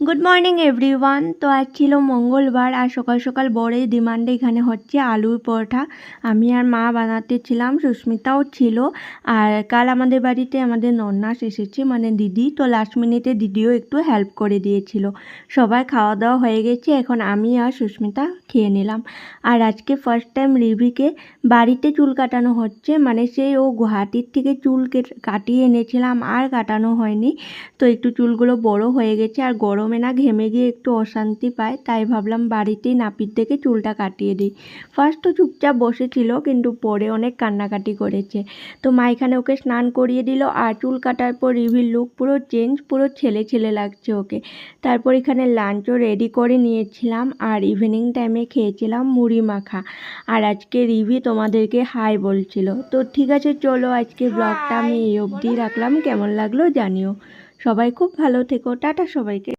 Good morning everyone. তো আজ ছিল মঙ্গলবার আর সকাল সকাল বড়ই ডিমান্ডে এখানে হচ্ছে আলুর পরোটা। আমি আর মা বানাতে ছিলাম, সুস্মিতাও ছিল। আর কাল আমাদের বাড়িতে আমাদের নন্নাস এসেছে, মানে দিদি। তো লাস্ট মিনিটে দিদিও একটু হেল্প করে দিয়েছিল। সবাই খাওয়া দাওয়া হয়ে গেছে, এখন আমি আর সুস্মিতা খেয়ে নিলাম। আর আজকে ফার্স্ট টাইম রিভিকে বাড়িতে চুল কাটানো হচ্ছে, মানে সেই ও গুয়াহাটির থেকে চুল কাটিয়ে এনেছিলাম আর কাটানো হয়নি। তো একটু চুলগুলো বড় হয়ে গেছে আর গরমে না ঘেমে গিয়ে একটু অশান্তি পায়, তাই ভাবলাম বাড়িতেই নাপিত দেখে চুলটা কাটিয়ে দিই। ফার্স্ট তো চুপচাপ বসেছিল, কিন্তু পরে অনেক কান্নাকাটি করেছে। তো মা এখানে ওকে স্নান করিয়ে দিল আর চুল কাটার পর রিভির লুক পুরো চেঞ্জ, পুরো ছেলে ছেলে লাগছে ওকে। তারপর এখানে লাঞ্চও রেডি করে নিয়েছিলাম আর ইভিনিং টাইমে খেয়েছিলাম মুড়ি মাখা। আর আজকে রিভি তোমাদেরকে হাই বলছিল। তো ঠিক আছে, চলো আজকে ব্লগটা আমি এই অবধি রাখলাম। কেমন লাগলো জানিও। সবাই খুব ভালো থেকো, টাটা সবাইকে।